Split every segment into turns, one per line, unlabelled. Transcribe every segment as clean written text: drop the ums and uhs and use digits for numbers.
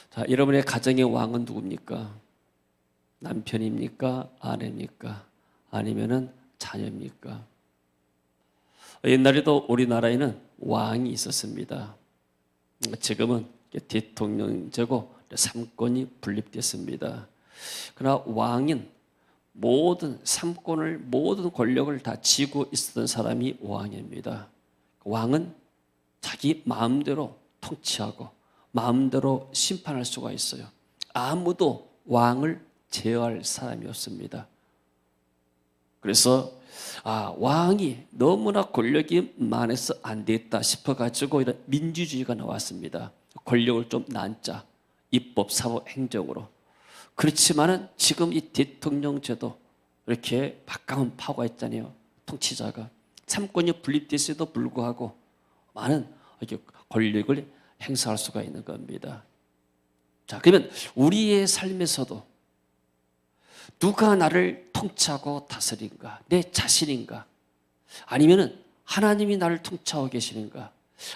자, 여러분의 가정의 왕은 누굽니까? 남편입니까? 아내입니까? 아니면은 자녀입니까? 옛날에도 우리나라에는 왕이 있었습니다. 지금은 대통령제고 삼권이 분립됐습니다. 그러나 왕은 모든 삼권을, 모든 권력을 다 쥐고 있었던 사람이 왕입니다. 왕은 자기 마음대로 통치하고 마음대로 심판할 수가 있어요. 아무도 왕을 제어할 사람이 없습니다. 그래서 왕이 너무나 권력이 많아서 안 되겠다 싶어가지고 이런 민주주의가 나왔습니다. 권력을 좀 나누자, 입법, 사법, 행정으로. 그렇지만은 지금 이 대통령 제도 이렇게 막강한 파워가 있잖아요. 통치자가 삼권이 분립됐에도 불구하고 많은 권력을 행사할 수가 있는 겁니다. 자, 그러면 우리의 삶에서도 누가 나를 통치하고 다스린가? 내 자신인가? 아니면은 하나님이 나를 통치하고 계시는가?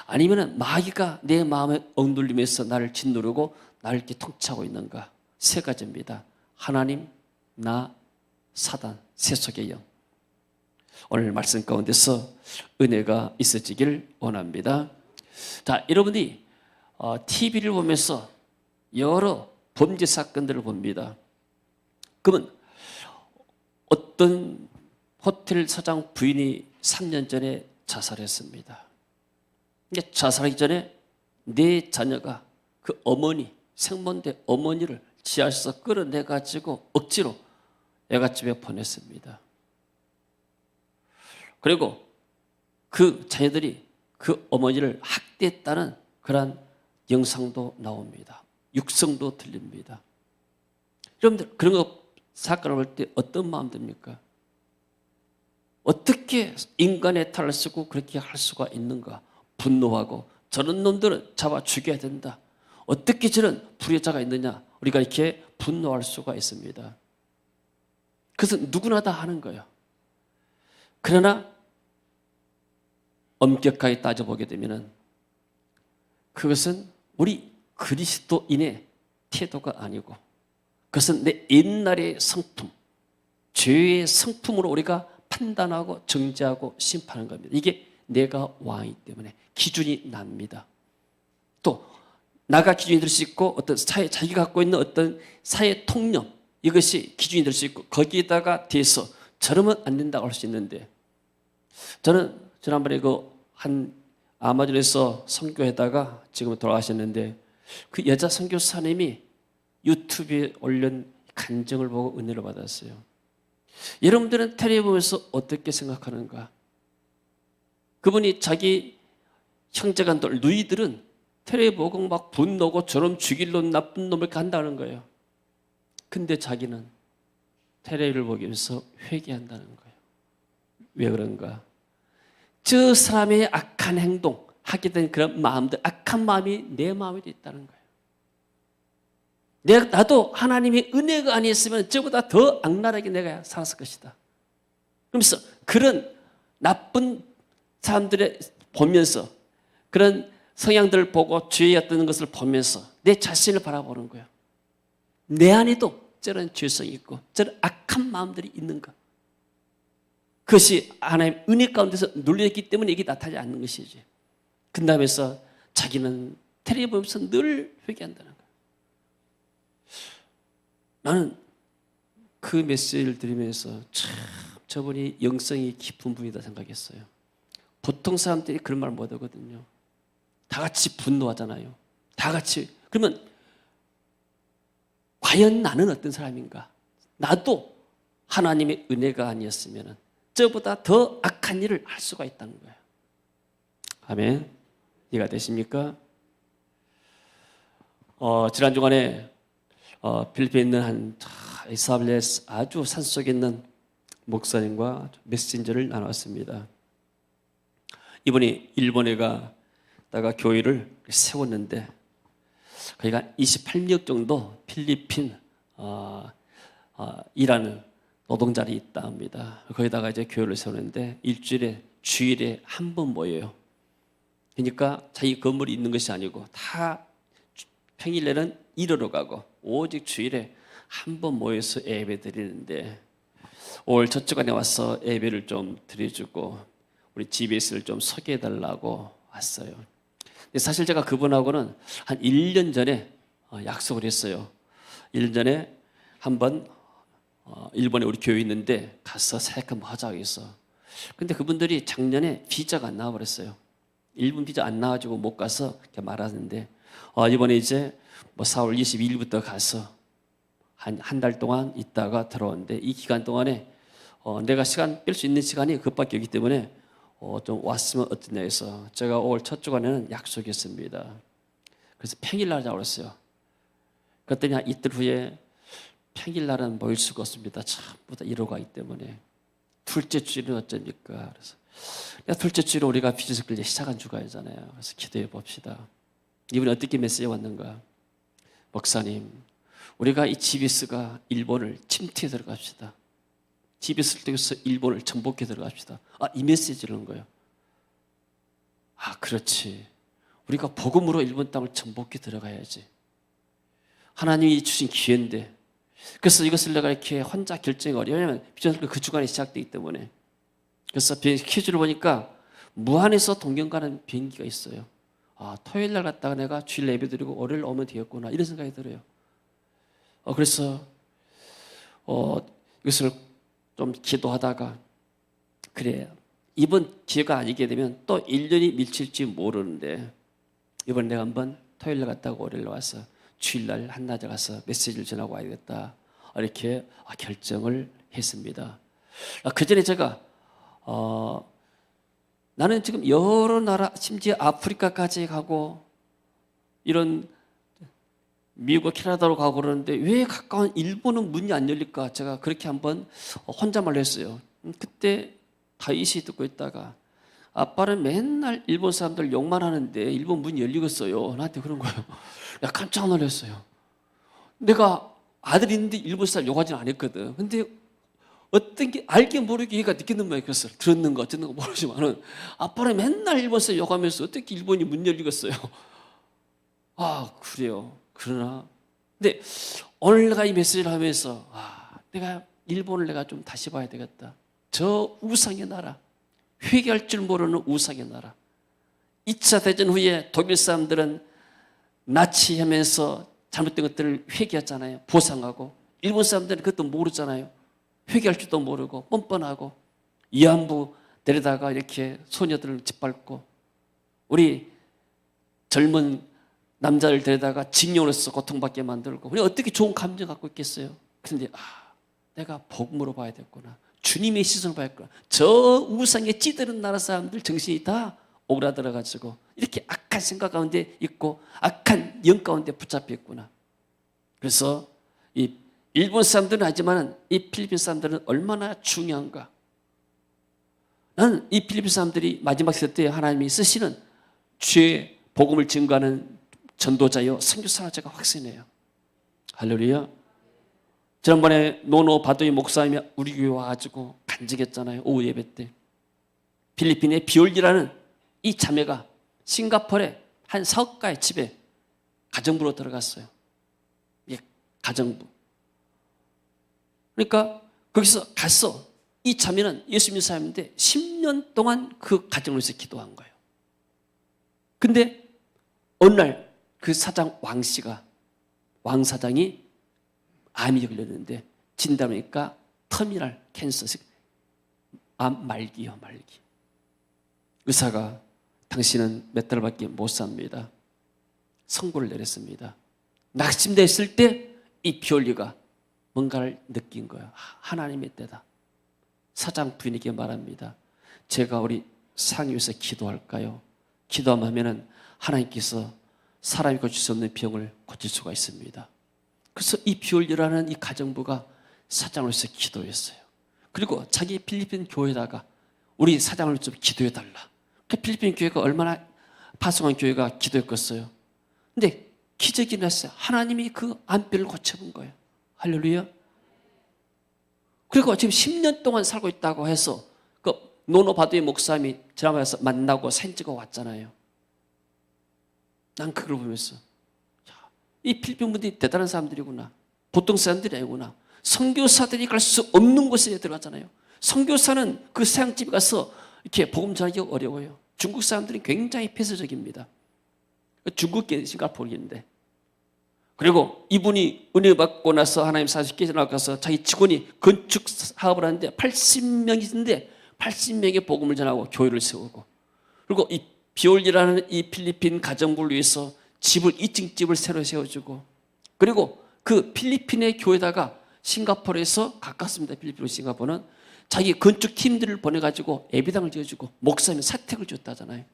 아니면은 마귀가 내 마음에 억눌리면서 나를 짓누르고 나를 이렇게 통치하고 있는가? 세 가지입니다. 하나님, 나, 사단, 세속의 영. 오늘 말씀 가운데서 은혜가 있어지기를 원합니다. 자, 여러분이 TV를 보면서 여러 범죄 사건들을 봅니다. 그러면 어떤 호텔 사장 부인이 3년 전에 자살했습니다. 자살하기 전에 내 자녀가 그 어머니, 생모인데 어머니를 지하실에서 끌어내가지고 억지로 애갓집에 보냈습니다. 그리고 그 자녀들이 그 어머니를 학대했다는 그런 영상도 나옵니다. 육성도 들립니다. 여러분들 그런 거 사건을 볼 때 어떤 마음 듭니까? 어떻게 인간의 탈을 쓰고 그렇게 할 수가 있는가? 분노하고 저런 놈들은 잡아 죽여야 된다. 어떻게 저런 불의자가 있느냐? 우리가 이렇게 분노할 수가 있습니다. 그래서 누구나 다 하는 거예요. 그러나 엄격하게 따져보게 되면은 그것은 우리 그리스도인의 태도가 아니고 그것은 내 옛날의 성품, 죄의 성품으로 우리가 판단하고 정죄하고 심판하는 겁니다. 이게 내가 왕이기 때문에 기준이 납니다. 또 나가 기준이 될 수 있고 어떤 사회, 자기가 갖고 있는 어떤 사회 통념 이것이 기준이 될 수 있고 거기에다가 대해서 저러면 안 된다고 할 수 있는데 저는 지난번에 한 아마존에서 선교하다가 지금 돌아가셨는데 그 여자 선교사님이 유튜브에 올린 간증을 보고 은혜를 받았어요. 여러분들은 텔레비 보면서 어떻게 생각하는가? 그분이 자기 형제간들, 누이들은 텔레비 보고 막 분노고 저놈 죽일 놈 나쁜 놈을 간다는 거예요. 근데 자기는 텔레비를 보면서 회개한다는 거예요. 왜 그런가? 저 사람의 악한 행동, 하게 된 그런 마음들, 악한 마음이 내 마음에도 있다는 거예요. 나도 하나님의 은혜가 아니었으면 저보다 더 악랄하게 내가 살았을 것이다. 그러면서 그런 나쁜 사람들을 보면서 그런 성향들을 보고 죄였던 것을 보면서 내 자신을 바라보는 거예요. 내 안에도 저런 죄성이 있고 저런 악한 마음들이 있는가? 그것이 하나님 은혜 가운데서 눌려있기 때문에 이게 나타나지 않는 것이지. 그 다음에서 자기는 텔레비 보면서 늘 회개한다는 거예요. 나는 그 메시지를 들으면서 참 저분이 영성이 깊은 분이다 생각했어요. 보통 사람들이 그런 말 못하거든요. 다 같이 분노하잖아요. 다 같이. 그러면 과연 나는 어떤 사람인가? 나도 하나님의 은혜가 아니었으면 저보다 더 악한 일을 할 수가 있다는 거예요. 아멘. 이해가 되십니까? 지난 주간에 필리핀에 있는 한 이사벨레스 아주 산속에 있는 목사님과 메신저를 나눴습니다. 이분이 일본에 가다가 교회를 세웠는데 거기가 28명 정도 필리핀 일하는 노동자들이 있다 합니다. 거기다가 이제 교회를 세우는데 주일에 한 번 모여요. 그러니까 자기 건물이 있는 것이 아니고 다 평일에는 일하러 가고 오직 주일에 한 번 모여서 예배 드리는데 5월 첫 주간에 와서 예배를 좀 드려주고 우리 GBS를 좀 소개해달라고 왔어요. 근데 사실 제가 그분하고는 한 1년 전에 약속을 했어요. 1년 전에 한번 일본에 우리 교회 있는데 가서 사역 한번 하자고 해서. 근데 그분들이 작년에 비자가 안 나와버렸어요. 일본 비자 안 나와가지고 못 가서 이렇게 말하는데 이번에 이제 뭐 4월 22일부터 가서 한 달 동안 있다가 들어오는데 이 기간 동안에 내가 시간 뺄 수 있는 시간이 그것밖에 없기 때문에 좀 왔으면 어떠냐 해서 제가 5월 첫 주간에는 약속했습니다. 그래서 평일날 하자고 그랬어요. 그랬더니 이틀 후에 평일날은 모일 수가 없습니다. 전부 다 이러고 가기 때문에 둘째 주일은 어쩝니까? 그래서 둘째 주일은 우리가 비즈니스 클리 시작한 주간이잖아요. 그래서 기도해 봅시다. 이분이 어떻게 메시지가 왔는가? 목사님, 우리가 이 GBS가 일본을 침투해 들어갑시다. GBS를 통해서 일본을 정복해 들어갑시다. 이 메시지를 한 거예요. 그렇지. 우리가 복음으로 일본 땅을 정복해 들어가야지. 하나님이 주신 기회인데. 그래서 이것을 내가 이렇게 혼자 결정이 어려워요. 왜냐하면 비전클 그 주간에 시작되기 때문에. 그래서 비행기 퀴즈를 보니까 무한에서 동경 가는 비행기가 있어요. 토요일 날 갔다가 내가 주일 예배 드리고 월요일 오면 되겠구나 이런 생각이 들어요. 그래서 이것을 좀 기도하다가 그래 이번 기회가 아니게 되면 또 1년이 밀칠지 모르는데 이번에 내가 한번 토요일 날 갔다가 월요일 와서 주일날 한낮에 가서 메시지를 전하고 와야겠다 이렇게 결정을 했습니다. 그 전에 제가 나는 지금 여러 나라 심지어 아프리카까지 가고 이런 미국 캐나다로 가고 그러는데 왜 가까운 일본은 문이 안 열릴까? 제가 그렇게 한번 혼잣말로 했어요. 그때 다윗이 듣고 있다가 아빠는 맨날 일본 사람들 욕만 하는데 일본 문이 열리겠어요. 나한테 그런 거예요. 깜짝 놀랐어요. 내가 아들이 있는데 일본 사람 욕하지는 않았거든. 근데 어떤 게 알게 모르게 얘가 느끼는 모양이 그랬어요. 들었는 거 듣는 거 모르지만은 아빠는 맨날 일본 사람 욕하면서 어떻게 일본이 문 열리겠어요. 그래요. 그러나 근데 오늘 내가 이 메시지를 하면서 내가 일본을 내가 좀 다시 봐야 되겠다. 저 우상의 나라, 회개할 줄 모르는 우상의 나라. 2차 대전 후에 독일 사람들은 나치하면서 잘못된 것들을 회개했잖아요. 보상하고. 일본 사람들은 그것도 모르잖아요. 회개할 줄도 모르고 뻔뻔하고 위안부 데려다가 이렇게 소녀들을 짓밟고 우리 젊은 남자를 데려다가 징용으로서 고통받게 만들고 우리 어떻게 좋은 감정 갖고 있겠어요? 그런데 내가 복음으로 봐야 됐구나. 주님의 시선을 봐야겠구나. 저 우상에 찌드는 나라 사람들 정신이 다 오그라들어가지고 이렇게 악한 생각 가운데 있고 악한 영 가운데 붙잡혀 있구나. 그래서 이 일본 사람들은 하지만 이 필리핀 사람들은 얼마나 중요한가. 나는 이 필리핀 사람들이 마지막 시대 때 하나님이 쓰시는 주의 복음을 증거하는 전도자요 선교사라 제가 확신해요. 할렐루야. 지난번에 노노 바도이 목사님이 우리 교회 와가지고 간증했잖아요. 오후 예배 때 필리핀의 비올리라는 이 자매가 싱가포르의 한 사업가의 집에 가정부로 들어갔어요. 가정부. 그러니까 거기서 가서 이 자매는 예수 믿는 사람인데 10년 동안 그 가정을 위해서 기도한 거예요. 근데 어느 날 그 사장 왕 사장이 암이 걸렸는데 진단하니까 터미널 캔서, 암 말기요, 말기. 의사가 당신은 몇 달밖에 못 삽니다. 선고를 내렸습니다. 낙심됐을 때 이 비올리가 뭔가를 느낀 거예요. 하나님의 때다. 사장 부인에게 말합니다. 제가 우리 상위에서 기도할까요? 기도하면 하나님께서 사람이 고칠 수 없는 병을 고칠 수가 있습니다. 그래서 이 비올리라는 이 가정부가 사장으로서 기도했어요. 그리고 자기 필리핀 교회에다가 우리 사장을 좀 기도해달라. 그 필리핀 교회가 얼마나 파송한 교회가 기도했겠어요. 근데 기적이 났어요. 하나님이 그 암뼈를 고쳐본 거예요. 할렐루야. 그리고 지금 10년 동안 살고 있다고 해서 그 노노바도의 목사님이 드라마에서 만나고 사진 찍어 왔잖아요. 난 그걸 보면서 이 필리핀 분들이 대단한 사람들이구나. 보통 사람들이 아니구나. 선교사들이 갈 수 없는 곳에 들어가잖아요. 선교사는 그 서양집에 가서 이렇게 복음 전하기가 어려워요. 중국 사람들이 굉장히 폐쇄적입니다. 중국계 싱가포르인데. 그리고 이분이 은혜 받고 나서 하나님 40개 나가서 자기 직원이 건축 사업을 하는데 80명인데 80명의 복음을 전하고 교회를 세우고, 그리고 이 비올리라는 이 필리핀 가정부를 위해서 집을 2층 집을 새로 세워주고, 그리고 그 필리핀의 교회다가 싱가포르에서 가깝습니다. 필리핀 싱가포르는 자기 건축 팀들을 보내가지고 예배당을 지어주고 목사님 사택을 줬다잖아요.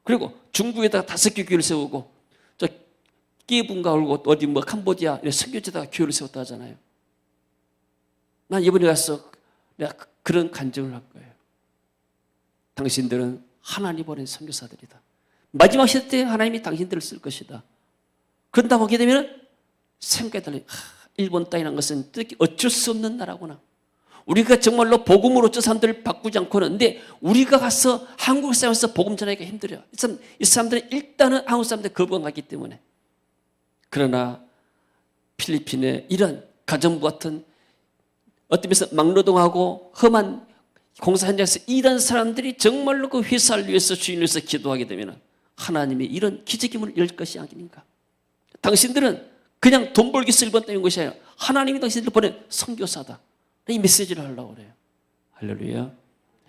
그리고 중국에다가 5개 교회를 세우고 저 끼분가 올고 어디 뭐 캄보디아 이런 선교지에다가 교회를 세웠다 하잖아요. 난 이번에 가서 내가 그런 간증을 할 거예요. 당신들은 하나님 보낸 선교사들이다. 마지막 시대 때 하나님이 당신들을 쓸 것이다. 그런다고 하게 되면 생각이 달라요. 일본 땅이라는 것은 어쩔 수 없는 나라구나. 우리가 정말로 복음으로 저 사람들을 바꾸지 않고는, 근데 우리가 가서 한국 사람에서 복음 전하기가 힘들어요. 이 사람들은 일단은 한국 사람들 거부감하기 때문에. 그러나 필리핀의 이런 가정부 같은 어떤 면에서 막노동하고 험한 공사 현장에서 일하는 사람들이 정말로 그 회사를 위해서 주인을 위해서 기도하게 되면 하나님이 이런 기적의 문을 열 것이 아닙니까? 당신들은 그냥 돈 벌기 위해서 일본 땅인 것이 아니라 하나님이 당신들을 보낸 선교사다. 이 메시지를 하려고 그래요. 할렐루야.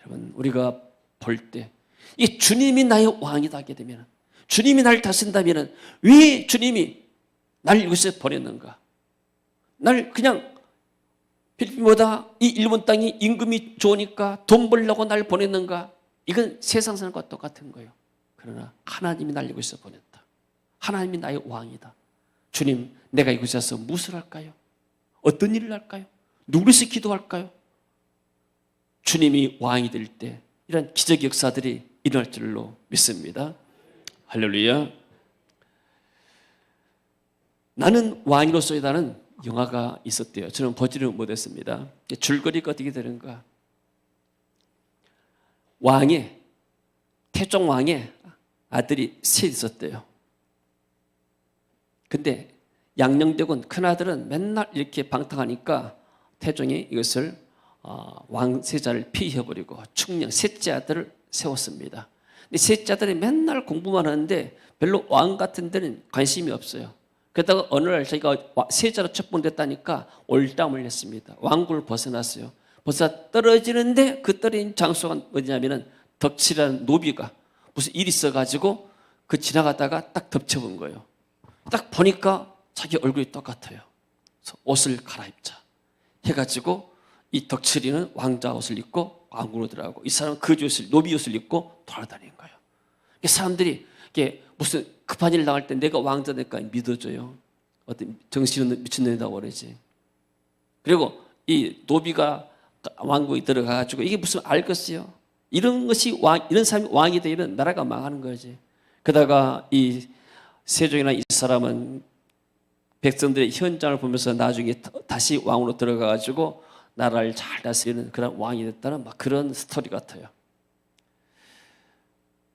여러분, 우리가 볼 때 이 주님이 나의 왕이다 하게 되면, 주님이 나를 다스린다면 왜 주님이 날 이곳에 보냈는가? 날 그냥 필리핀보다 이 일본 땅이 임금이 좋으니까 돈 벌려고 날 보냈는가? 이건 세상 사람과 똑같은 거예요. 그러나 하나님이 날 이곳에 보냈다. 하나님이 나의 왕이다. 주님, 내가 이곳에 와서 무엇을 할까요? 어떤 일을 할까요? 누구에서 기도할까요? 주님이 왕이 될 때 이런 기적 역사들이 일어날 줄로 믿습니다. 할렐루야. 나는 왕이로서이다는 영화가 있었대요. 저는 보지를 못했습니다. 줄거리가 어떻게 되는가? 태종 왕의 아들이 셋 있었대요. 근데 양녕대군 큰아들은 맨날 이렇게 방탕하니까 태종이 이것을 왕세자를 폐위해버리고 충령 셋째 아들을 세웠습니다. 근데 셋째 아들이 맨날 공부만 하는데 별로 왕 같은 데는 관심이 없어요. 그러다가 어느 날 자기가 세자로 첩봉됐다니까 올담을 했습니다. 왕국을 벗어났어요. 벗어 떨어지는데 그 떨어진 장소가 어디냐면은 덕칠이라는 노비가 무슨 일이 있어가지고 그 지나가다가 딱 덮쳐본 거예요. 딱 보니까 자기 얼굴이 똑같아요. 그래서 옷을 갈아입자 해가지고 이 덕칠이는 왕자 옷을 입고 왕궁으로 들어가고 이 사람은 거지 옷을, 노비 옷을 입고 돌아다니는 거예요. 사람들이 이게 무슨 급한 일 나갈 때 내가 왕자 될까 믿어줘요. 어떤 정신은 미친놈이라고 그러지. 그리고 이 노비가 왕궁에 들어가가지고 이게 무슨 알겠어요? 이런 것이 이런 사람이 왕이 되면 나라가 망하는 거지. 그러다가 이 세종이나 이 사람은 백성들의 현장을 보면서 나중에 다시 왕으로 들어가가지고 나라를 잘 다스리는 그런 왕이 됐다는 막 그런 스토리 같아요.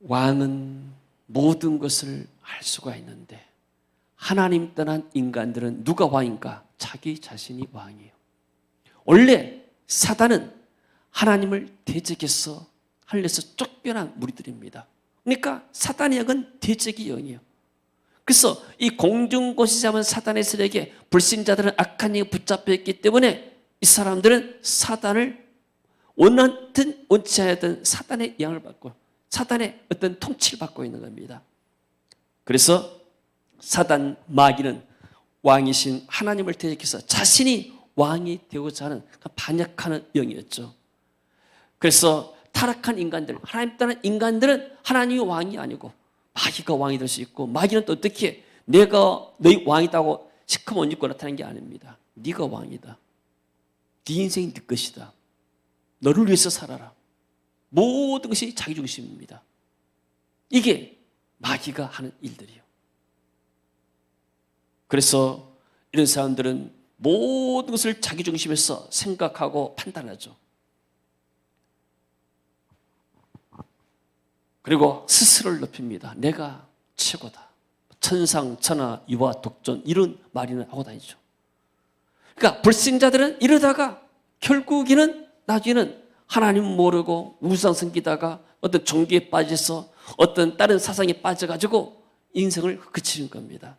왕은 모든 것을 알 수가 있는데 하나님 떠난 인간들은 누가 왕인가? 자기 자신이 왕이에요. 원래 사단은 하나님을 대적해서 하늘에서 쫓겨난 무리들입니다. 그러니까 사단의 영은 대적의 영이에요. 그래서 이 공중고시 잡은 사단의 세력에 불신자들은 악한 영에 붙잡혀 있기 때문에 이 사람들은 사단을 원하든 원치 않든 사단의 영을 받고 사단의 어떤 통치를 받고 있는 겁니다. 그래서 사단 마귀는 왕이신 하나님을 대적해서 자신이 왕이 되고자 하는 반역하는 영이었죠. 그래서 타락한 인간들, 하나님 떠난 인간들은 하나님이 왕이 아니고 마귀가 왕이 될 수 있고, 마귀는 또 어떻게 내가 너희 왕이다고 시커먼 옷 입고 나타나는 게 아닙니다. 네가 왕이다. 네 인생이 네 것이다. 너를 위해서 살아라. 모든 것이 자기중심입니다. 이게 마귀가 하는 일들이에요. 그래서 이런 사람들은 모든 것을 자기중심에서 생각하고 판단하죠. 그리고 스스로를 높입니다. 내가 최고다. 천상, 천하, 유아, 독존 이런 말이나 하고 다니죠. 그러니까 불신자들은 이러다가 결국에는 나중에는 하나님 모르고 우상 섬기다가 어떤 종교에 빠져서 어떤 다른 사상에 빠져가지고 인생을 그치는 겁니다.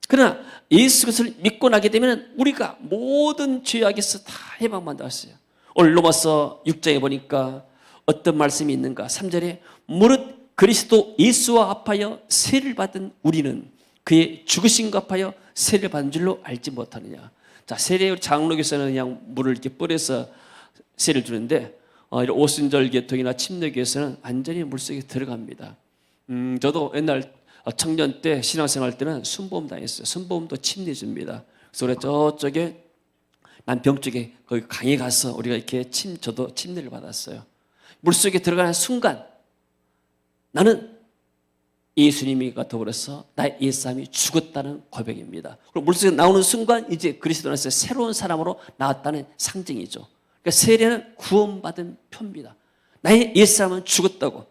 그러나 예수 그리스도를 믿고 나게 되면 우리가 모든 죄악에서 다 해방받았어요. 오늘 로마서 6장에 보니까 어떤 말씀이 있는가? 3절에 무릇 그리스도 예수와 합하여 세를 받은 우리는 그의 죽으심과 합하여 세를 받은 줄로 알지 못하느냐. 자, 세례 장로교에서는 그냥 물을 이렇게 뿌려서 세를 주는데 이런 오순절 계통이나 침례교에서는 완전히 물속에 들어갑니다. 저도 옛날 청년 때 신앙생활 때는 순복음 다녔어요. 순복음도 침례 줍니다. 그래서 우리 저쪽에 남평 쪽에 거기 강에 가서 우리가 이렇게 저도 침례를 받았어요. 물속에 들어가는 순간 나는 예수님과 더불어서 나의 옛사람이 죽었다는 고백입니다. 그리고 물속에 나오는 순간 이제 그리스도 안에서 새로운 사람으로 나왔다는 상징이죠. 그러니까 세례는 구원받은 표입니다. 나의 옛사람은 죽었다고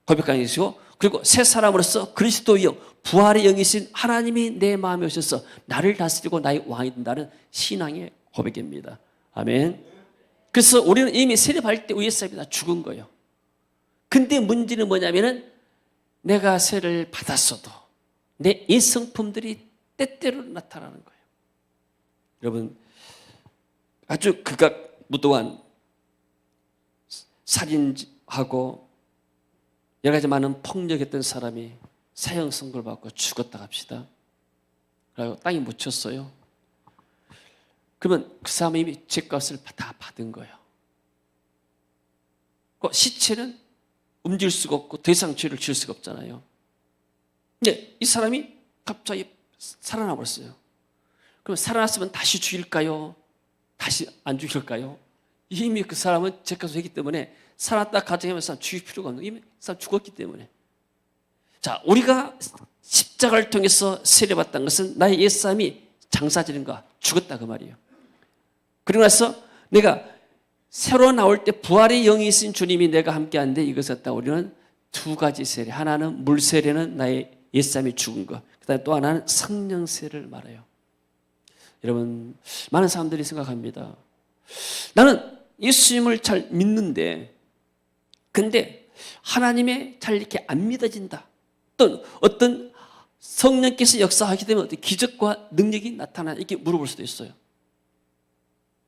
고백하는 것이고, 그리고 새 사람으로서 그리스도의 영, 부활의 영이신 하나님이 내 마음에 오셔서 나를 다스리고 나의 왕이 된다는 신앙의 고백입니다. 아멘. 그래서 우리는 이미 세례받을 때 옛사람이 다 죽은 거예요. 근데 문제는 뭐냐면은 내가 세례를 받았어도 내 옛성품들이 때때로 나타나는 거예요. 여러분, 아주 극악무도한 살인하고 여러 가지 많은 폭력했던 사람이 사형 선고를 받고 죽었다 합시다. 그리고 땅에 묻혔어요. 그러면 그 사람이 이미 죄값을 다 받은 거예요. 그 시체는 움직일 수가 없고 더 이상 죄를 지을 수가 없잖아요. 근데 이 사람이 갑자기 살아나 버렸어요. 그럼 살아났으면 다시 죽일까요? 다시 안 죽일까요? 이미 그 사람은 죄값을 했기 때문에 살았다 가정하면서 죽일 필요가 없는 거예요. 이미 그 사람 죽었기 때문에. 자, 우리가 십자가를 통해서 세례받았다는 것은 나의 옛사람이 장사지는가 죽었다 그 말이에요. 그러고 나서 내가 새로 나올 때 부활의 영이 있으신 주님이 내가 함께하는데 이것을 갖다 우리는 두 가지 세례. 하나는 물세례는 나의 옛사람이 죽은 것. 그다음에 또 하나는 성령세례를 말해요. 여러분, 많은 사람들이 생각합니다. 나는 예수님을 잘 믿는데 근데 하나님의 잘 이렇게 안 믿어진다. 또 어떤 성령께서 역사하게 되면 어떤 기적과 능력이 나타나 이렇게 물어볼 수도 있어요.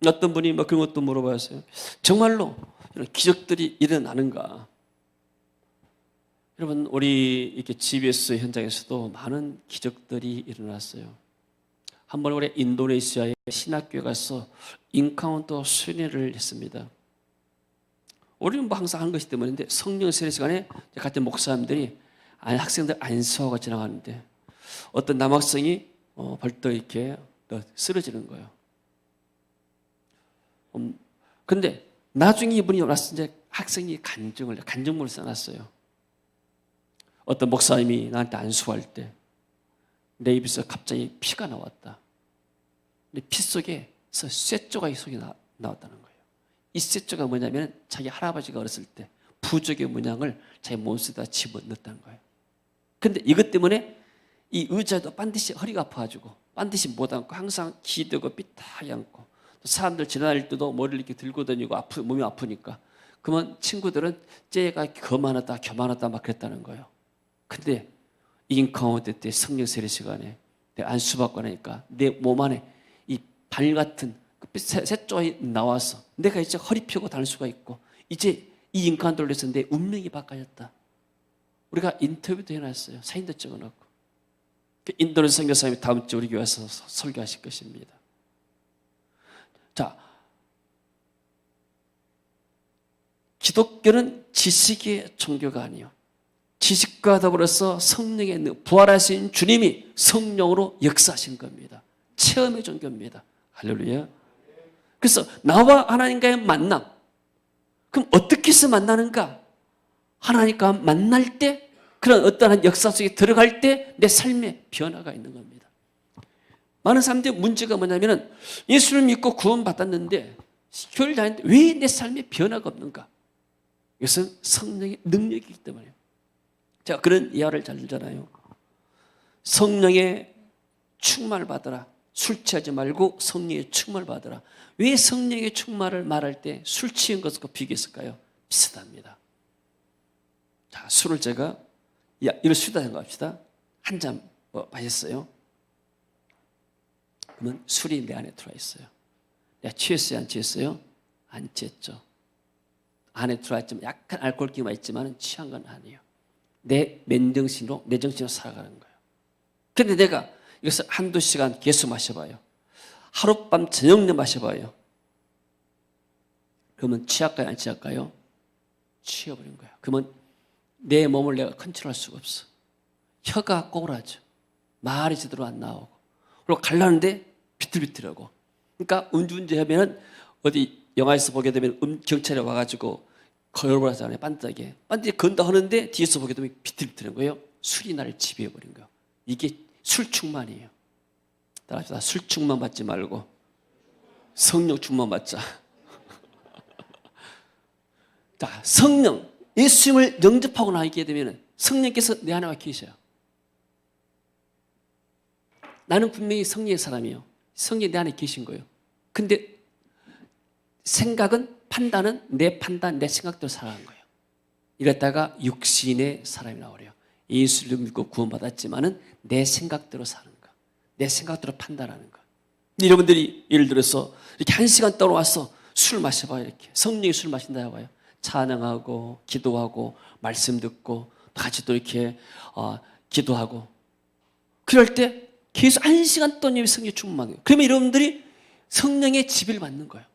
어떤 분이 뭐 그런 것도 물어봤어요. 정말로 이런 기적들이 일어나는가? 여러분, 우리 이렇게 GBS 현장에서도 많은 기적들이 일어났어요. 한번 우리 인도네시아의 신학교에 가서 인카운터 수련회를 했습니다. 우리는 뭐 항상 하는 것이 때문인데 성령 세례 시간에 같은 목사님들이 학생들 안수하고 지나가는데 어떤 남학생이 벌떡 이렇게 쓰러지는 거예요. 근데 나중에 이분이 와서 이제 학생이 간증문을 써놨어요. 어떤 목사님이 나한테 안수할 때 내 입에서 갑자기 피가 나왔다. 근데 피 속에서 쇠조각이 속에 나왔다는 거예요. 이 쇠조가 뭐냐면 자기 할아버지가 어렸을 때 부족의 문양을 자기 몸속에다 집어넣었다는 거예요. 근데 이것 때문에 이 의자도 반드시 허리가 아파가지고 반드시 못 앉고 항상 기대고 삐딱이 앉고 사람들 지나다닐 때도 머리를 이렇게 들고 다니고 몸이 아프니까 그러면 친구들은 쟤가 교만하다 막 그랬다는 거예요. 근데 인카운트 때 성령 세례 시간에 내가 안수받고 나니까 내 몸 안에 이 발 같은 셋조각이 나와서 내가 이제 허리 펴고 다닐 수가 있고 이제 이 인카운트를 해서 내 운명이 바꿔졌다. 우리가 인터뷰도 해놨어요. 사진도 찍어놓고. 인도네시아 선교사님이 다음 주 우리 교회 와서 설교하실 것입니다. 자, 기독교는 지식의 종교가 아니요. 지식과 더불어서 성령의 부활하신 주님이 성령으로 역사하신 겁니다. 체험의 종교입니다. 할렐루야. 그래서 나와 하나님과의 만남. 그럼 어떻게 해서 만나는가? 하나님과 만날 때 그런 어떠한 역사 속에 들어갈 때 내 삶에 변화가 있는 겁니다. 많은 사람들의 문제가 뭐냐면 예수를 믿고 구원받았는데 교회를 다니는데 왜 내 삶에 변화가 없는가? 이것은 성령의 능력이기 때문에요. 제가 그런 이야기를 잘 들잖아요. 성령의 충만을 받으라. 술 취하지 말고 성령의 충만을 받으라. 왜 성령의 충만을 말할 때 술 취한 것과 비교했을까요? 비슷합니다. 자, 술을 제가 이거 술이다 생각합시다. 한 잔 마셨어요. 그러면 술이 내 안에 들어와 있어요. 내가 취했어요? 안 취했어요? 안 취했죠. 안에 들어와 있지만 약간 알코올 기가 있지만 취한 건 아니에요. 내 맨정신으로 내 정신으로 살아가는 거예요. 그런데 내가 이것을 한두 시간 계속 마셔봐요. 하룻밤 저녁내 마셔봐요. 그러면 취할까요? 안 취할까요? 취해버린 거예요. 그러면 내 몸을 내가 컨트롤할 수가 없어. 혀가 꼬라져. 말이 제대로 안 나오고. 그리고 갈라는데 비틀비틀하고. 그러니까 음주운전하면 어디 영화에서 보게 되면 경찰에 와가지고 거역을 하잖아요. 반드하게. 반드하게 건다 하는데 뒤에서 보게 되면 비틀비틀한 거예요. 술이 나를 지배해버린 거예요. 이게 술 충만이에요. 따라합시다. 술 충만 받지 말고 성령 충만 받자. 자, 성령, 예수님을 영접하고 나게 되면 성령께서 내 안에 와 계셔요. 나는 분명히 성령의 사람이에요. 성령이 내 안에 계신 거예요. 근데 생각은, 판단은 내 판단, 내 생각대로 살아가는 거예요. 이랬다가 육신의 사람이 나오래요. 예수를 믿고 구원받았지만은 내 생각대로 사는 거, 내 생각대로 판단하는 거. 여러분들이 예를 들어서 이렇게 1시간 동안 와서 술 마셔봐요. 이렇게 성령이 술 마신다 해봐요. 찬양하고 기도하고 말씀 듣고 같이 또 이렇게 기도하고 그럴 때 계속 1시간 동안 성령이 충만해요. 그러면 여러분들이 성령의 지배를 받는 거예요.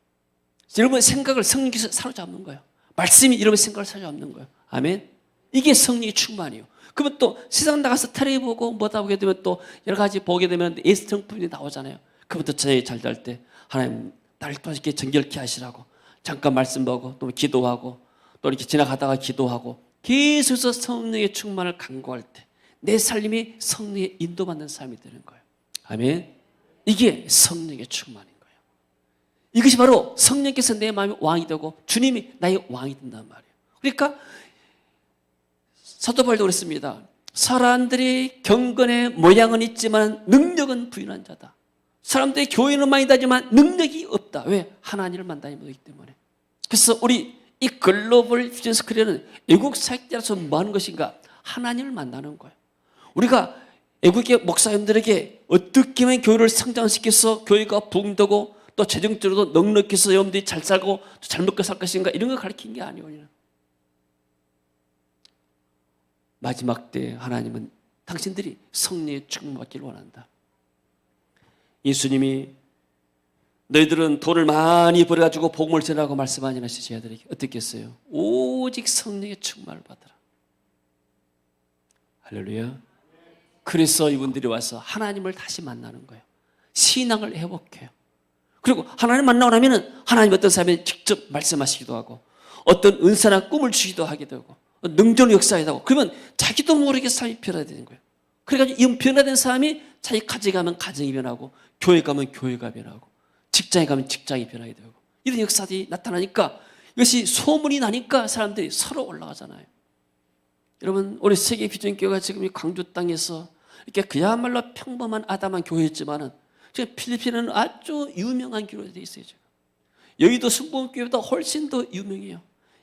여러분의 생각을 성령께서 사로잡는 거예요. 말씀이 여러분의 생각을 사로잡는 거예요. 아멘. 이게 성령의 충만이에요. 그러면 또 세상 나가서 텔레비 보고 뭐다 보게 되면 또 여러 가지 보게 되면 예스정품이 나오잖아요. 그부터 저녁에 잘 잘 때 하나님 나를 또 이렇게 정결케 하시라고 잠깐 말씀 보고 또 기도하고 또 이렇게 지나가다가 기도하고 계속해서 성령의 충만을 간구할 때 내 삶이 성령의 인도받는 삶이 되는 거예요. 아멘. 이게 성령의 충만인 거예요. 이것이 바로 성령께서 내 마음의 왕이 되고 주님이 나의 왕이 된단 말이에요. 그러니까 사도 바울도 그랬습니다. 사람들이 경건의 모양은 있지만 능력은 부인한 자다. 사람들이 교회는 많이 다니지만 능력이 없다. 왜? 하나님을 만나지 못하기 때문에. 그래서 우리 이 글로벌 퓨전 스크린은 애국 사역자로서 뭐 하는 것인가? 하나님을 만나는 거예요. 우리가 애국의 목사님들에게 어떻게 하면 교회를 성장시켜서 교회가 부흥되고 또 재정적으로도 넉넉해서 여러분들이 잘 살고 잘 먹고 살 것인가 이런 걸 가르친 게 아니에요. 마지막 때 하나님은 당신들이 성령의 충만받기를 원한다. 예수님이 너희들은 돈을 많이 벌어가지고 복음을 전하고 말씀하지 않으시 제자들에게 어떻게 했어요? 오직 성령의 충만을 받으라. 할렐루야. 그래서 이분들이 와서 하나님을 다시 만나는 거예요. 신앙을 회복해요. 그리고 하나님 만나고 나면 하나님 어떤 사람이 직접 말씀하시기도 하고 어떤 은사나 꿈을 주기도 하게 되고 능존 역사이다 하고 그러면 자기도 모르게 삶이 변화되는 거예요. 그래가지고 이 변화된 사람이 자기 가정에 가면 가정이 변하고 교회 가면 교회가 변하고 직장에 가면 직장이 변하게 되고 이런 역사들이 나타나니까 이것이 소문이 나니까 사람들이 서로 올라가잖아요. 여러분 우리 세계 비전교회가 지금 이 광주 땅에서 이렇게 그야말로 평범한 아담한 교회였지만은 지금 필리핀은 아주 유명한 교회가 되어 있어요. 지금. 여의도 순복음교회보다 훨씬 더 유명해요.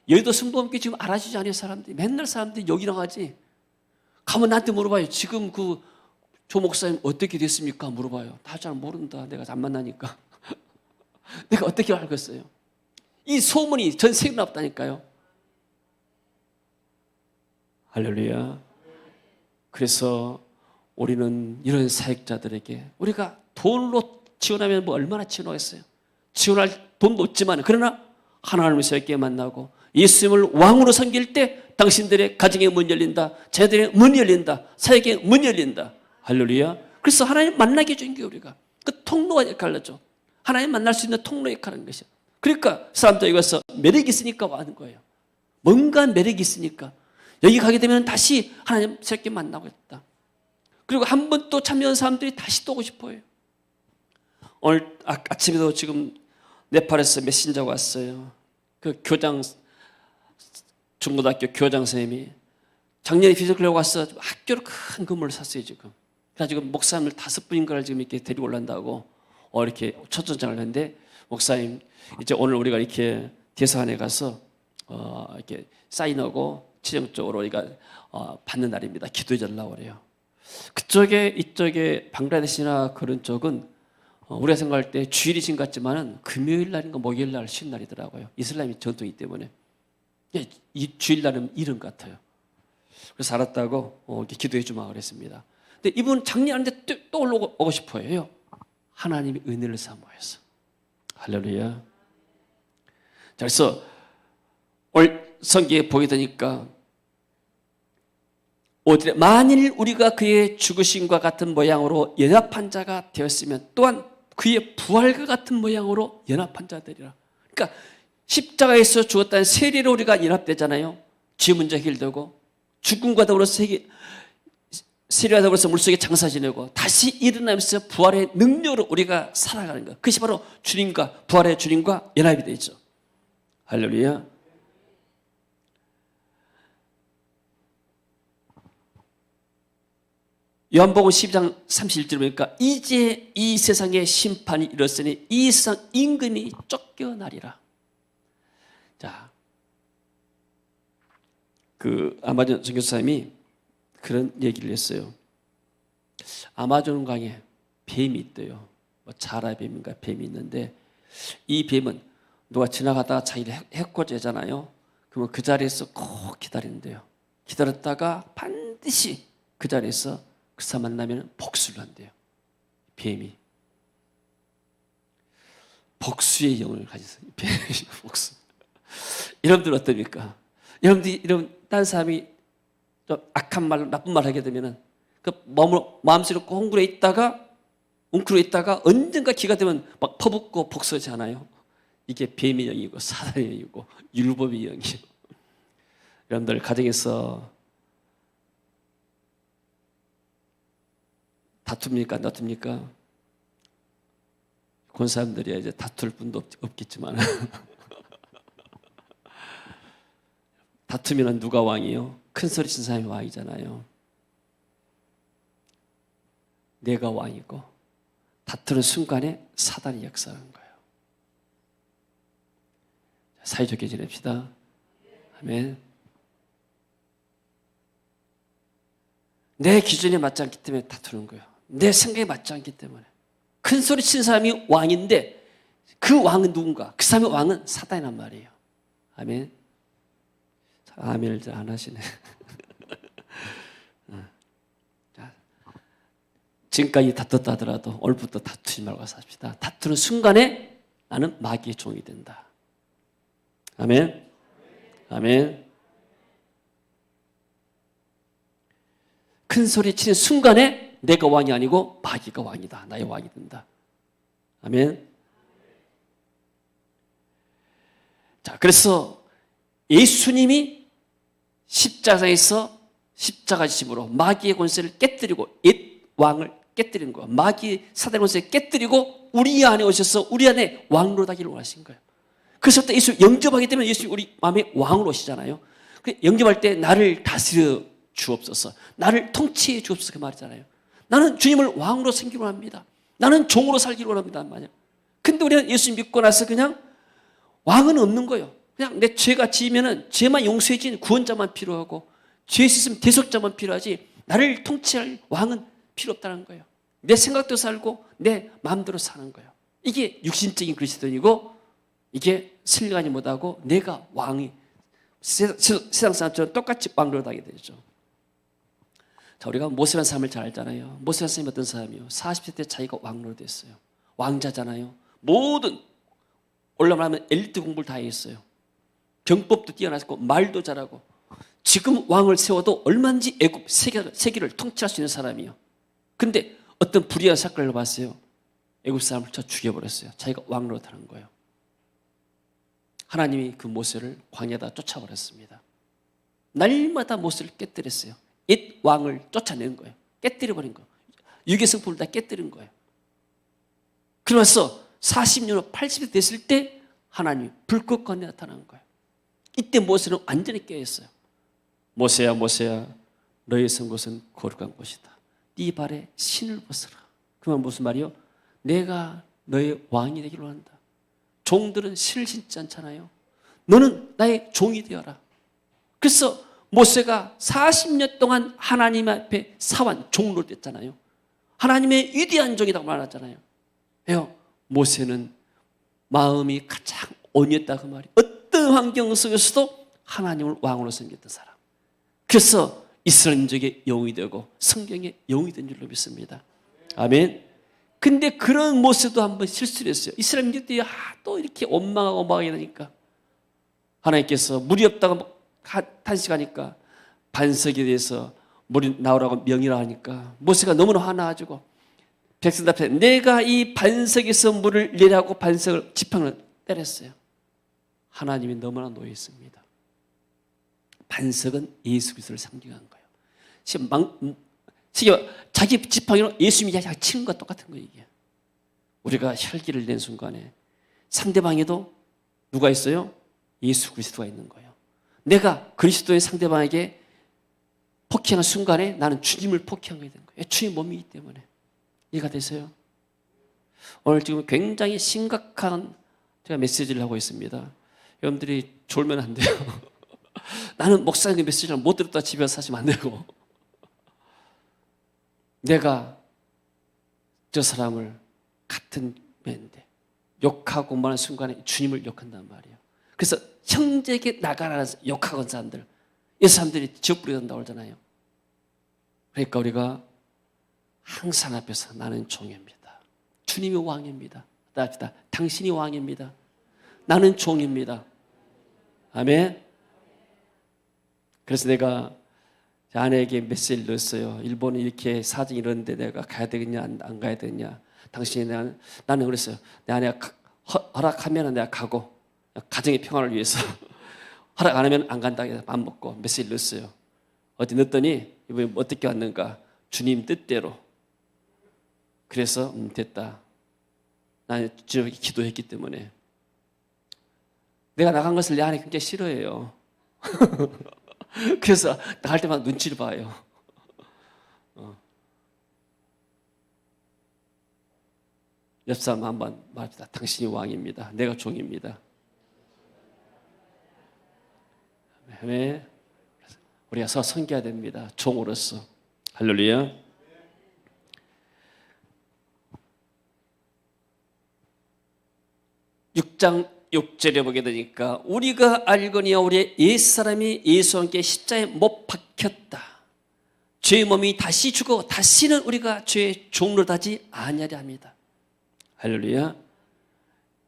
여의도 순복음교회 지금 알아주지 않아요. 사람들이 맨날 사람들이 여기 나가지 가면 나한테 물어봐요. 지금 그 조 목사님 어떻게 됐습니까? 물어봐요. 다 잘 모른다. 내가 안 만나니까. 내가 어떻게 알겠어요? 이 소문이 전 세계에 없다니까요. 할렐루야. 그래서 우리는 이런 사역자들에게 우리가 돈으로 지원하면 뭐 얼마나 지원하겠어요? 지원할 돈도 없지만 그러나 하나님을 새롭게 만나고 예수님을 왕으로 섬길 때 당신들의 가정의 문 열린다. 자녀들의 문이 열린다. 사역의 문이 열린다. 할렐루야. 그래서 하나님 만나게 해준 게 우리가 그 통로가 역할을 하죠. 하나님 만날 수 있는 통로 역할을 하는 것이죠. 그러니까 사람들이 와서 매력이 있으니까 와는 거예요. 뭔가 매력이 있으니까 여기 가게 되면 다시 하나님 새롭게 만나고 있다. 그리고 한 번 또 참여한 사람들이 다시 또 오고 싶어요. 오늘 아침에도 지금 네팔에서 메신저가 왔어요. 그 교장, 중고등학교 교장 선생님이 작년에 비전클럽 와서 학교로 큰 건물을 샀어요 지금. 그래가지고 목사님을 5분인가를 지금 이렇게 데리고 올란다고 이렇게 초청장을 했는데, 목사님 이제 오늘 우리가 이렇게 대사관에 가서 이렇게 사인하고 최종적으로 우리가 받는 날입니다. 기도해 달라고 그래요. 그쪽에 이쪽에 방글라데시나 그런 쪽은 우리가 생각할 때 주일이신 것 같지만은 금요일 날인가 목요일 날 쉬는 날이더라고요. 이슬람이 전통이기 때문에. 이 주일 날은 이름 같아요. 그래서 알았다고 이렇게 기도해 주마 그랬습니다. 근데 이분 작년인데 또 오고 싶어 해요. 하나님이 은혜를 사모해서. 할렐루야. 자, 그래서 오늘 성경에 보게 되니까 만일 우리가 그의 죽으심과 같은 모양으로 연합한 자가 되었으면 또한 그의 부활과 같은 모양으로 연합한 자들이라. 그러니까 십자가에서 죽었다는 세례로 우리가 연합되잖아요. 죄 문제 해결되고 죽음과 더불어서 세례와 더불어서 물속에 장사 지내고 다시 일어나면서 부활의 능력으로 우리가 살아가는 것. 그것이 바로 주님과 부활의 주님과 연합이 되죠. 할렐루야. 요한복음 12장 31절 보니까 이제 이 세상에 심판이 이르렀으니 이 세상 임금이 쫓겨나리라. 자, 그 아마존 선교사님이 그런 얘기를 했어요. 아마존 강에 뱀이 있대요. 뭐 자라뱀인가 뱀이 있는데 이 뱀은 누가 지나가다가 자기를 해코지하잖아요. 그러면 그 자리에서 꼭 기다린대요. 기다렸다가 반드시 그 자리에서 그 사람 만나면 복수를 한대요. 뱀이. 복수의 영을 가졌어요. 뱀이 복수. 여러분들 어떻습니까? 여러분들이 이런 다른 사람이 좀 악한 말, 나쁜 말 하게 되면은 그 마음속에 웅크려 있다가 언젠가 기가 되면 막 퍼붓고 복수하지 않아요? 이게 뱀의 영이고 사단의 영이고 율법의 영이에요. 여러분들 가정에서 다툽니까? 안 다툽니까? 본 사람들이야 이제 다툴 분도 없겠지만 다투면 누가 왕이요? 큰 소리 친 사람이 왕이잖아요. 내가 왕이고 다투는 순간에 사단이 역사하는 거예요. 사이좋게 지냅시다. 아멘. 내 기준에 맞지 않기 때문에 다투는 거예요. 내 생각에 맞지 않기 때문에. 큰 소리 친 사람이 왕인데 그 왕은 누군가? 그 사람의 왕은 사단이란 말이에요. 아멘. 아멘을 잘 안 하시네. 지금까지 다퉜다 하더라도 오늘부터 다투지 말고 삽시다. 다투는 순간에 나는 마귀의 종이 된다. 아멘. 아멘. 큰 소리 치는 순간에 내가 왕이 아니고 마귀가 왕이다. 나의 왕이 된다. 아멘. 자, 그래서 예수님이 십자가에서 십자가 지심으로 마귀의 권세를 깨뜨리고 옛 왕을 깨뜨리는 거예요. 마귀 사단의 권세를 깨뜨리고 우리 안에 오셔서 우리 안에 왕으로 다기를 원하신 거예요. 그래서 또 예수 영접하게 되면 예수 우리 마음에 왕으로 오시잖아요. 영접할 때 나를 다스려 주옵소서, 나를 통치해 주옵소서 그 말이잖아요. 나는 주님을 왕으로 섬기기로 합니다. 나는 종으로 살기로 합니다. 근데 우리는 예수 믿고 나서 그냥 왕은 없는 거예요. 그냥 내 죄가 지으면은 죄만 용서해 준 구원자만 필요하고 죄 있으면 대속자만 필요하지 나를 통치할 왕은 필요 없다는 거예요. 내 생각도 살고 내 마음대로 사는 거예요. 이게 육신적인 그리스도인이고 이게 슬리간이 못하고 내가 왕이 세상 사람처럼 똑같이 왕으로 하게 되죠. 자, 우리가 모세라는 사람을 잘 알잖아요. 모세라는 사람이 어떤 사람이요? 40세 때 자기가 왕으로 됐어요. 왕자잖아요. 모든 올라가면 엘리트 공부를 다 했어요. 병법도 뛰어났고 말도 잘하고 지금 왕을 세워도 얼마든지 애굽 세계를 통치할 수 있는 사람이에요. 근데 어떤 불의한 사건을 봤어요. 애굽 사람을 쳐 죽여버렸어요. 자기가 왕으로 타는 거예요. 하나님이 그 모세를 광야에다 쫓아버렸습니다. 날마다 모세를 깨뜨렸어요. 옛 왕을 쫓아내는 거예요. 깨뜨려버린 거예요. 유괴성품을 다 깨뜨린 거예요. 그러면서 40년 후 80세 됐을 때 하나님이 불꽃 가운데 나타난 거예요. 이때 모세는 완전히 깨었어요. 모세야 모세야 너의 선 곳은 거룩한 곳이다. 네 발에 신을 벗어라. 그 말 무슨 말이요? 내가 너의 왕이 되기로 한다. 종들은 신을 신지 않잖아요. 너는 나의 종이 되어라. 그래서 모세가 40년 동안 하나님 앞에 사완 종로 됐잖아요. 하나님의 위대한 종이라고 말하잖아요. 왜요? 모세는 마음이 가장 온유했다 그 말이에요. 어떤 환경 속에서도 하나님을 왕으로 섬겼던 사람. 그래서 이스라엘 민족의 영웅이 되고 성경의 영웅이 된 줄로 믿습니다. 아멘. 근데 그런 모세도 한번 실수를 했어요. 이스라엘 민족들이 또 이렇게 원망하고 막하게 되니까 하나님께서 물이 없다고 탄식하니까 반석에 대해서 물이 나오라고 명이라 하니까 모세가 너무나 화나가지고 백성들 앞에 내가 이 반석에서 물을 내라고 반석을 지팡이로 때렸어요. 하나님이 너무나 노여있습니다. 반석은 예수 그리스도를 상징한 거예요. 지금 자기 지팡이로 예수님이 약 치는 것과 똑같은 거예요. 이게. 우리가 혈기를 낸 순간에 상대방에도 누가 있어요? 예수 그리스도가 있는 거예요. 내가 그리스도의 상대방에게 폭행한 순간에 나는 주님을 폭행하게 된 거예요. 주님 몸이기 때문에. 이해가 되세요? 오늘 지금 굉장히 심각한 제가 메시지를 하고 있습니다. 여러분들이 졸면 안 돼요. 나는 목사님 메시지를 못 들었다 집에 와서 하시면 안 되고 내가 저 사람을 같은 배인데 욕하고 말하는 순간에 주님을 욕한단 말이에요. 그래서 형제에게 나가라는 욕하는 사람들 이 사람들이 지옥불에 간다고 그러잖아요. 그러니까 우리가 항상 앞에서 나는 종입니다. 주님이 왕입니다. 따라합시다. 당신이 왕입니다. 나는 종입니다. 아멘. 그래서 내가 아내에게 메시지를 넣었어요. 일본은 이렇게 사정이 이러는데 내가 가야 되겠냐 안 가야 되겠냐. 당신이 나는 그랬어요. 내 아내가 허락하면 내가 가고 가정의 평화를 위해서 허락 안 하면 안 간다 해서 밥 먹고 메시지를 넣었어요. 어디 넣었더니 이번에 어떻게 왔는가. 주님 뜻대로. 그래서 됐다. 나는 주님께 기도했기 때문에. 내가 나간 것을 내 아내 굉장히 싫어해요. 그래서 나갈 때마다 눈치를 봐요. 옆 사람 한번 말합시다. 당신이 왕입니다. 내가 종입니다. 네. 우리가 서 섬겨야 됩니다. 종으로서. 할렐루야. 육 장 6절에 보게 되니까 우리가 알거니와 우리의 옛사람이 예수와 함께 십자가에 못 박혔다. 죄의 몸이 다시 죽어 다시는 우리가 죄의 종로를 하지 아니하려 합니다. 할렐루야.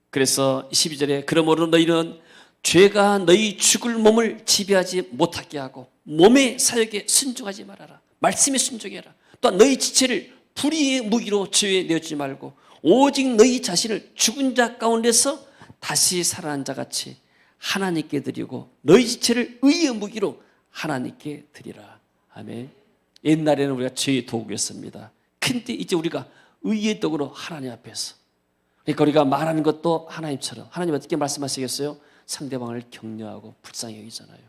그래서 12절에 그러므로 너희는 죄가 너희 죽을 몸을 지배하지 못하게 하고 몸의 사역에 순종하지 말아라. 말씀에 순종해라. 또한 너희 지체를 불의의 무기로 죄에 내어주지 말고 오직 너희 자신을 죽은 자 가운데서 다시 살아난 자같이 하나님께 드리고 너희 지체를 의의 무기로 하나님께 드리라. 아멘. 옛날에는 우리가 죄의 도구였습니다. 근데 이제 우리가 의의 도구로 하나님 앞에서 그러니까 우리가 말하는 것도 하나님처럼 하나님 어떻게 말씀하시겠어요? 상대방을 격려하고 불쌍히 여기잖아요.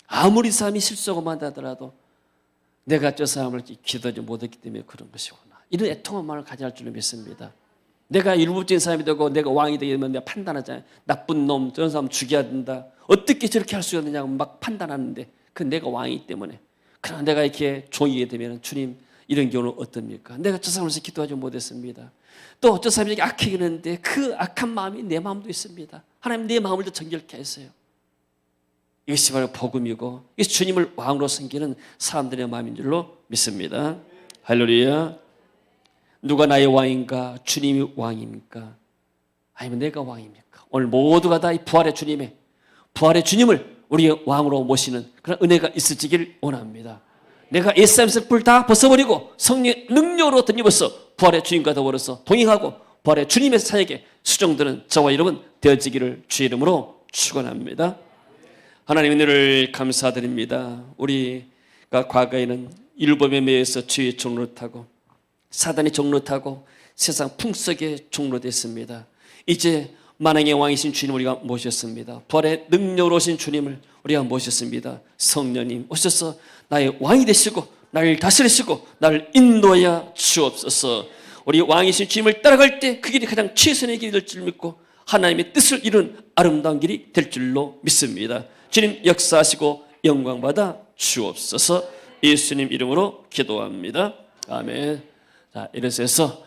아무리 사람이 실수하고 하더라도 내가 저 사람을 기도하지 못했기 때문에 그런 것이구나. 이런 애통한 마음을 가져야 할 줄을 믿습니다. 내가 율법적인 사람이 되고 내가 왕이 되면 내가 판단하잖아요. 나쁜 놈, 저런 사람 죽여야 된다. 어떻게 저렇게 할 수 있느냐고 막 판단하는데 그건 내가 왕이기 때문에. 그러나 내가 이렇게 종이게 되면 주님 이런 경우는 어떻습니까? 내가 저 사람을 위해서 기도하지 못했습니다. 또 저 사람이 악하게 했는데 그 악한 마음이 내 마음도 있습니다. 하나님 내 마음을 더 정결케 하세요. 이것이 바로 복음이고 이것이 주님을 왕으로 섬기는 사람들의 마음인 줄로 믿습니다. 할렐루야. 누가 나의 왕인가? 주님이 왕입니까? 아니면 내가 왕입니까? 오늘 모두가 다 이 부활의 주님을 우리의 왕으로 모시는 그런 은혜가 있을지를 원합니다. 내가 옛사람의 뿔 다 벗어버리고 성령의 능력으로 덧입어서 부활의 주님과 더불어서 동행하고 부활의 주님의 사역에 수종드는 저와 여러분 되어지기를 주의 이름으로 축원합니다. 하나님 은혜를 감사드립니다. 우리가 과거에는 율법에 매여서 죄의 종로를 타고 사단의 종로 타고 세상 풍속의 종로 됐습니다. 이제 만왕의 왕이신 주님 우리가 모셨습니다. 부활의 능력으로 오신 주님을 우리가 모셨습니다. 성령님 오셔서 나의 왕이 되시고 나를 다스리시고 나를 인도하여 주옵소서. 우리 왕이신 주님을 따라갈 때 그 길이 가장 최선의 길이 될 줄 믿고 하나님의 뜻을 이룬 아름다운 길이 될 줄로 믿습니다. 주님 역사하시고 영광받아 주옵소서. 예수님 이름으로 기도합니다. 아멘. 자, 이래서